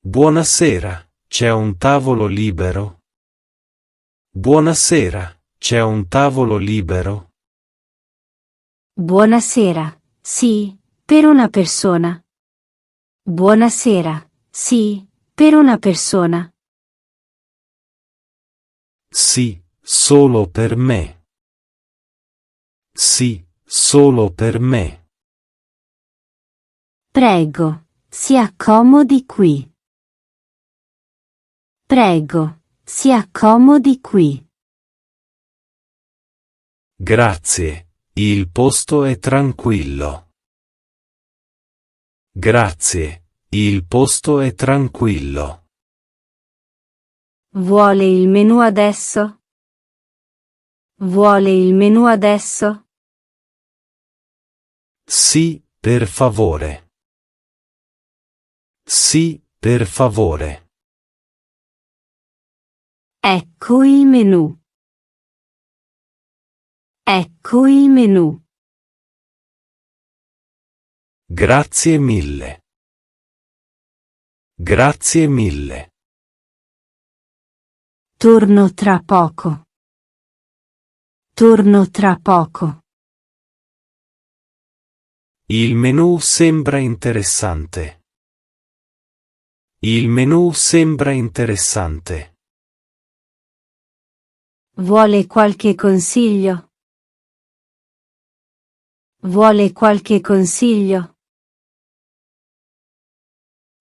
Buonasera, c'è un tavolo libero? Buonasera, c'è un tavolo libero? Buonasera, sì, per una persona. Buonasera, sì, per una persona. Sì, solo per me. Sì, solo per me. Prego, si accomodi qui. Prego, si accomodi qui. Grazie, il posto è tranquillo. Grazie, il posto è tranquillo. Vuole il menù adesso? Vuole il menù adesso? Sì, per favore. Sì, per favore. Ecco il menù. Ecco il menù. Grazie mille. Grazie mille. Torno tra poco. Torno tra poco. Il menù sembra interessante. Il menù sembra interessante. Vuole qualche consiglio? Vuole qualche consiglio?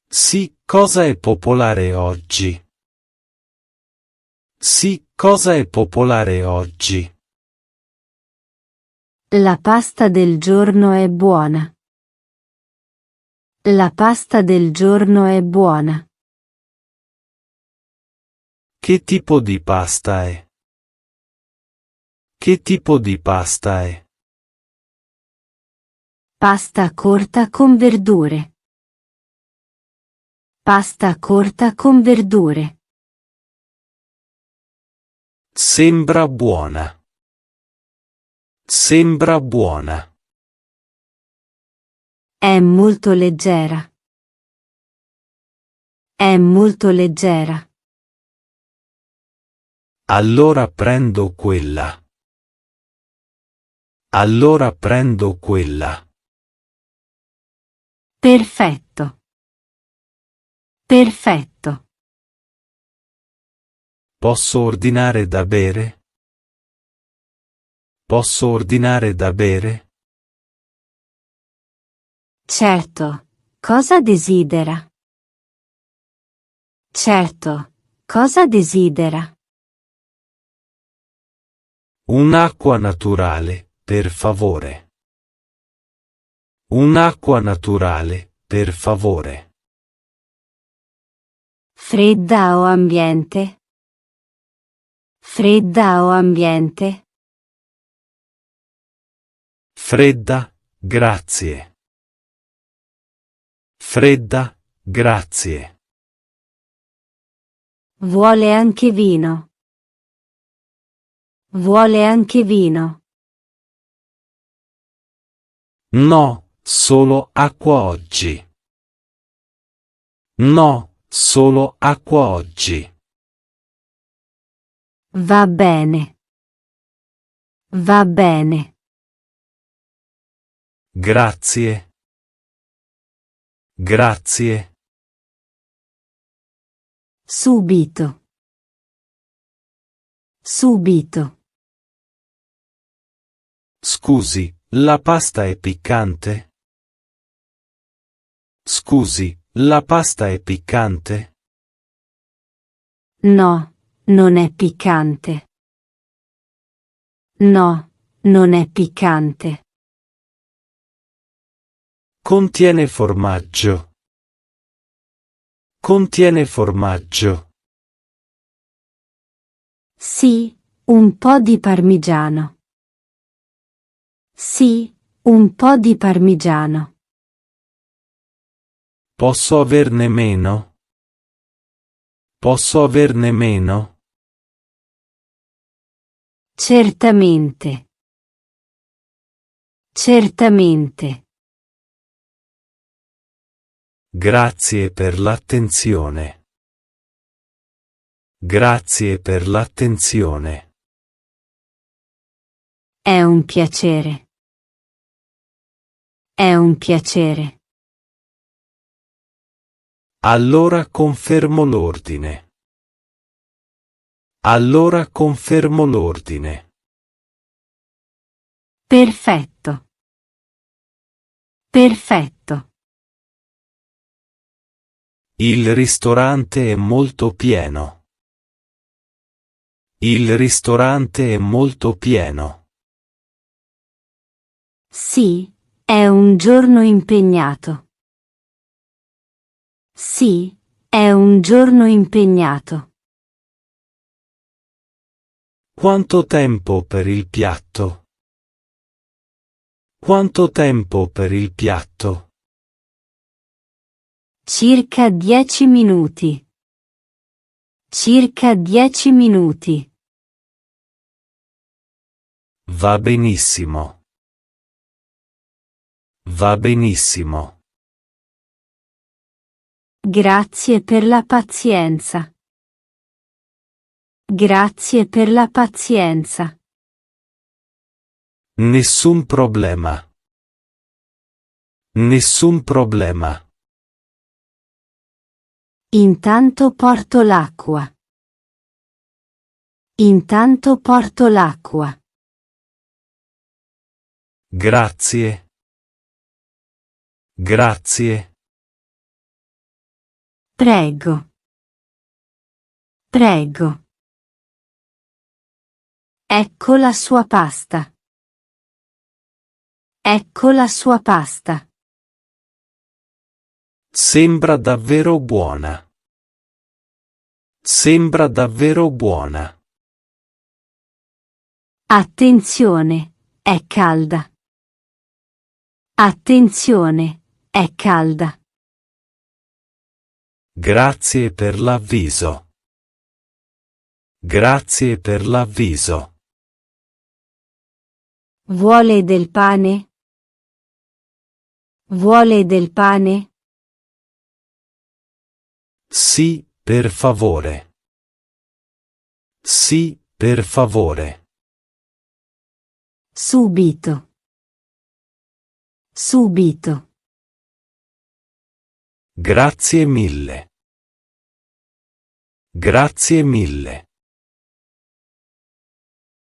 Sì, cosa è popolare oggi? Sì, cosa è popolare oggi? La pasta del giorno è buona. La pasta del giorno è buona. Che tipo di pasta è? Che tipo di pasta è? Pasta corta con verdure. Pasta corta con verdure. Sembra buona. Sembra buona. È molto leggera. È molto leggera. Allora prendo quella. Allora prendo quella. Perfetto. Perfetto. Posso ordinare da bere? Posso ordinare da bere? Certo. Cosa desidera? Certo. Cosa desidera? Un'acqua naturale, per favore. Un'acqua naturale, per favore. Fredda o ambiente? Fredda o ambiente? Fredda, grazie. Fredda, grazie. Vuole anche vino. Vuole anche vino. No, solo acqua oggi. No, solo acqua oggi. Va bene. Va bene. Grazie. Grazie. Subito. Subito. Scusi, la pasta è piccante? Scusi, la pasta è piccante? No, non è piccante. No, non è piccante. Contiene formaggio. Contiene formaggio. Sì, un po' di parmigiano. Sì, un po' di parmigiano. Posso averne meno? Posso averne meno? Certamente. Certamente. Grazie per l'attenzione. Grazie per l'attenzione. È un piacere. È un piacere. Allora confermo l'ordine. Allora confermo l'ordine. Perfetto. Perfetto. Il ristorante è molto pieno. Il ristorante è molto pieno. Sì, è un giorno impegnato. Sì, è un giorno impegnato. Quanto tempo per il piatto? Quanto tempo per il piatto? Circa 10 minuti. Circa 10 minuti. Va benissimo. Va benissimo. Grazie per la pazienza. Grazie per la pazienza. Nessun problema. Nessun problema. Intanto porto l'acqua. Intanto porto l'acqua. Grazie. Grazie. Prego. Prego. Ecco la sua pasta. Ecco la sua pasta. Sembra davvero buona. Sembra davvero buona. Attenzione, è calda. Attenzione, è calda. Grazie per l'avviso. Grazie per l'avviso. Vuole del pane? Vuole del pane? Sì, per favore. Sì, per favore. Subito. Subito. Grazie mille. Grazie mille.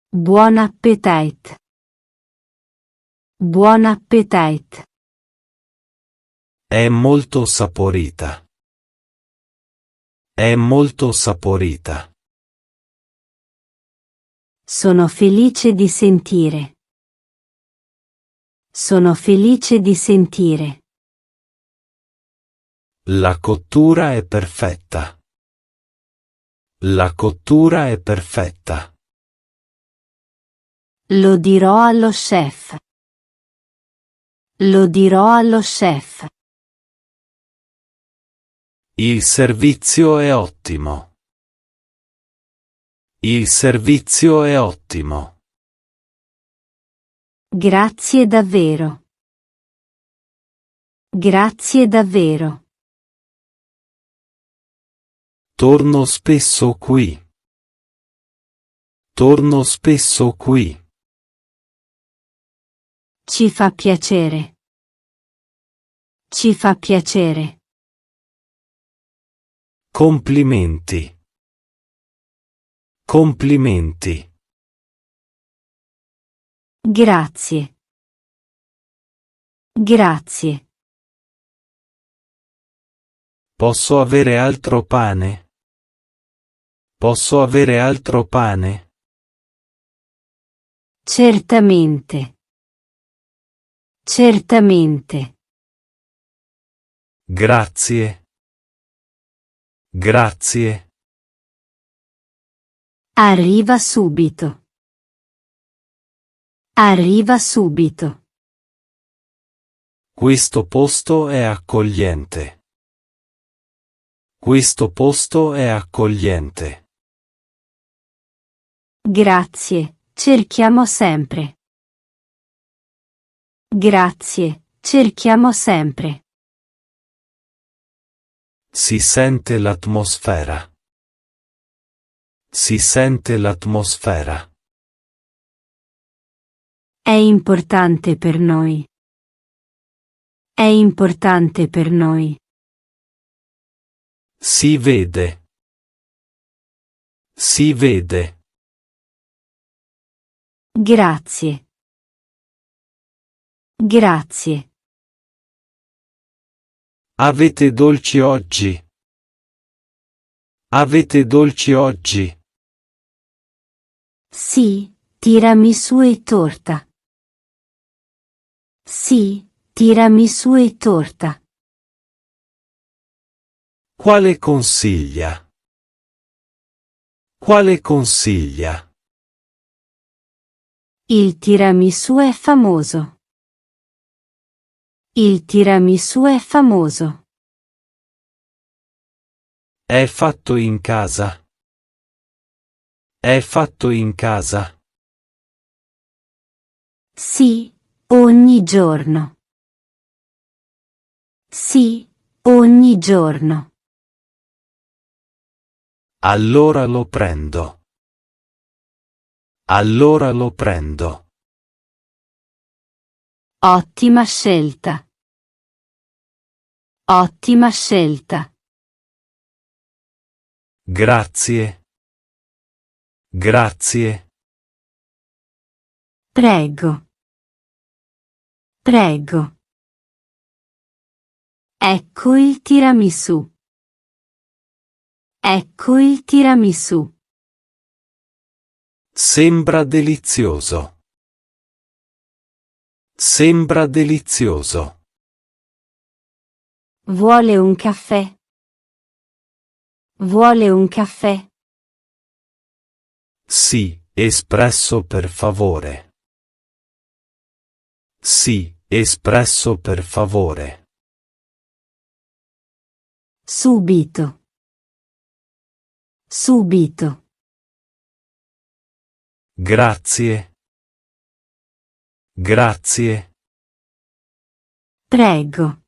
Buon appetit. Buon appetit. È molto saporita. È molto saporita. Sono felice di sentire. Sono felice di sentire. La cottura è perfetta. La cottura è perfetta. Lo dirò allo chef. Lo dirò allo chef. Il servizio è ottimo. Il servizio è ottimo. Grazie davvero. Grazie davvero. Torno spesso qui. Torno spesso qui. Ci fa piacere. Ci fa piacere. Complimenti. Complimenti. Grazie. Grazie. Posso avere altro pane? Posso avere altro pane? Certamente. Certamente. Grazie. Grazie. Arriva subito. Arriva subito. Questo posto è accogliente. Questo posto è accogliente. Grazie, cerchiamo sempre. Grazie, cerchiamo sempre. Si sente l'atmosfera. Si sente l'atmosfera. È importante per noi. È importante per noi. Si vede. Si vede. Grazie. Grazie. Avete dolci oggi? Avete dolci oggi? Sì, tiramisù e torta. Sì, tiramisù e torta. Quale consiglia? Quale consiglia? Il tiramisù è famoso. Il tiramisù è famoso. È fatto in casa. È fatto in casa. Sì, ogni giorno. Sì, ogni giorno. Allora lo prendo. Allora lo prendo. Ottima scelta. Ottima scelta. Grazie. Grazie. Prego. Prego. Ecco il tiramisù. Ecco il tiramisù. Sembra delizioso. Sembra delizioso. Vuole un caffè? Vuole un caffè? Sì, espresso per favore. Sì, espresso per favore. Subito. Subito. Grazie. Grazie. Prego.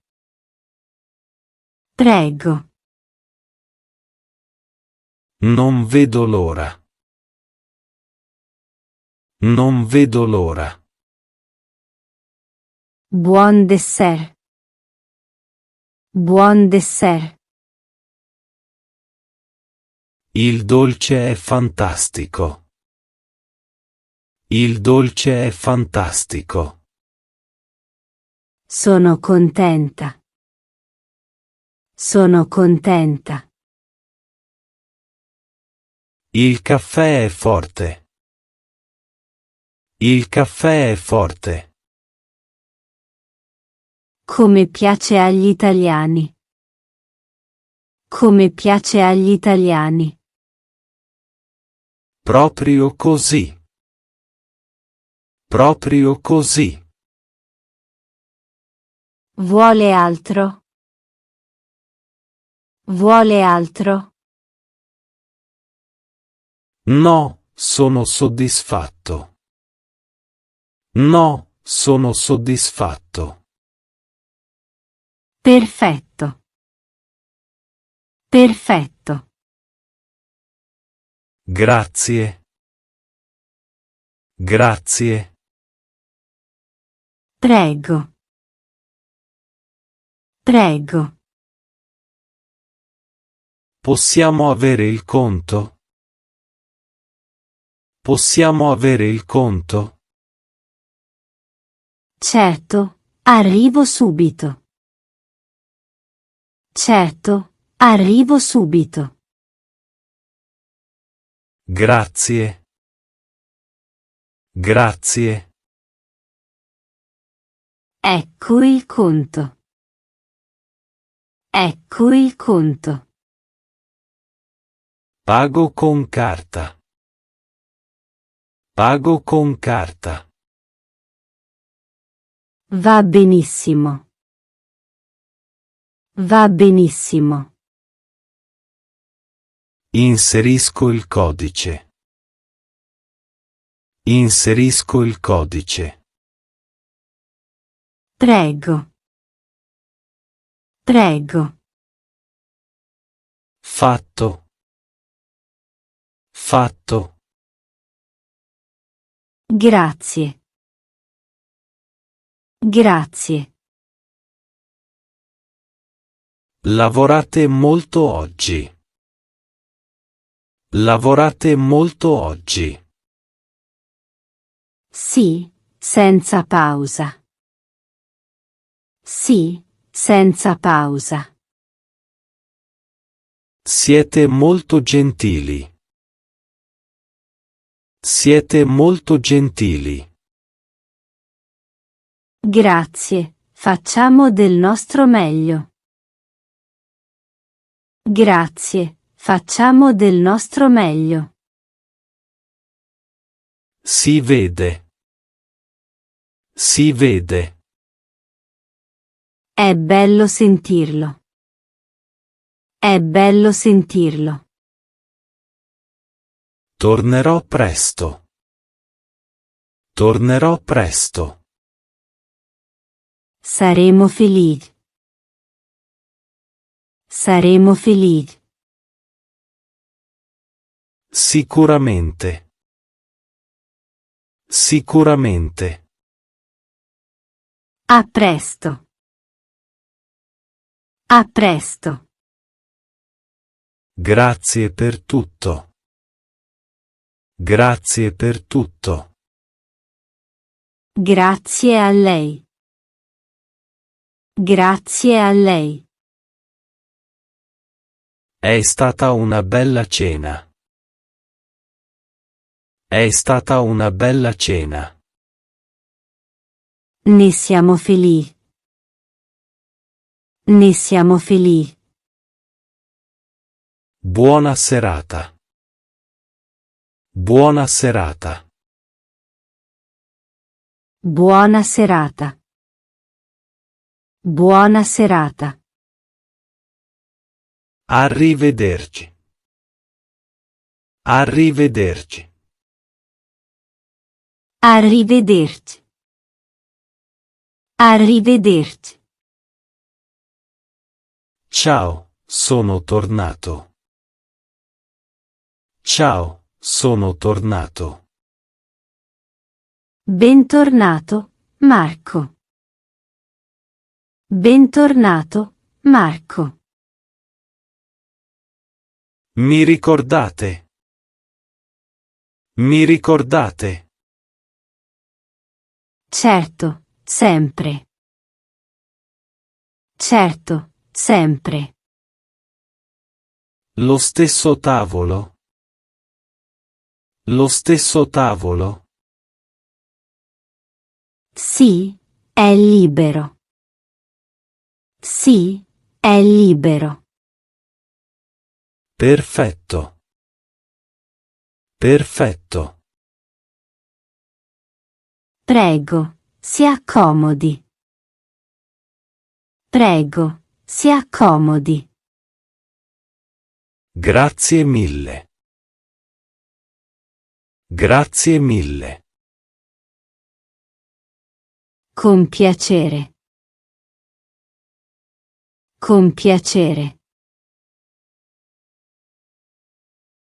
Prego. Non vedo l'ora. Non vedo l'ora. Buon dessert. Buon dessert. Il dolce è fantastico. Il dolce è fantastico. Sono contenta. Sono contenta. Il caffè è forte. Il caffè è forte. Come piace agli italiani. Come piace agli italiani. Proprio così. Proprio così. Vuole altro? Vuole altro? No, sono soddisfatto. No, sono soddisfatto. Perfetto. Perfetto. Grazie. Grazie. Prego. Prego. Possiamo avere il conto? Possiamo avere il conto? Certo, arrivo subito. Certo, arrivo subito. Grazie. Grazie. Ecco il conto. Ecco il conto. Pago con carta. Pago con carta. Va benissimo. Va benissimo. Inserisco il codice. Inserisco il codice. Prego. Prego. Fatto. Fatto. Grazie. Grazie. Lavorate molto oggi. Lavorate molto oggi. Sì, senza pausa. Sì, senza pausa. Siete molto gentili. Siete molto gentili. Grazie, facciamo del nostro meglio. Grazie, facciamo del nostro meglio. Si vede. Si vede. È bello sentirlo. È bello sentirlo. Tornerò presto. Tornerò presto. Saremo felici. Saremo felici. Sicuramente. Sicuramente. A presto. A presto. Grazie per tutto. Grazie per tutto. Grazie a lei. Grazie a lei. È stata una bella cena. È stata una bella cena. Ne siamo felici. Ne siamo felici. Buona serata. Buona serata. Buona serata. Buona serata. Arrivederci. Arrivederci. Arrivederci. Arrivederci. Ciao, sono tornato. Ciao, sono tornato. Bentornato, Marco. Bentornato, Marco. Mi ricordate? Mi ricordate? Certo, sempre. Certo, sempre. Lo stesso tavolo? Lo stesso tavolo? Sì, è libero. Sì, è libero. Perfetto. Perfetto. Prego, si accomodi. Prego, si accomodi. Grazie mille. Grazie mille. Con piacere. Con piacere.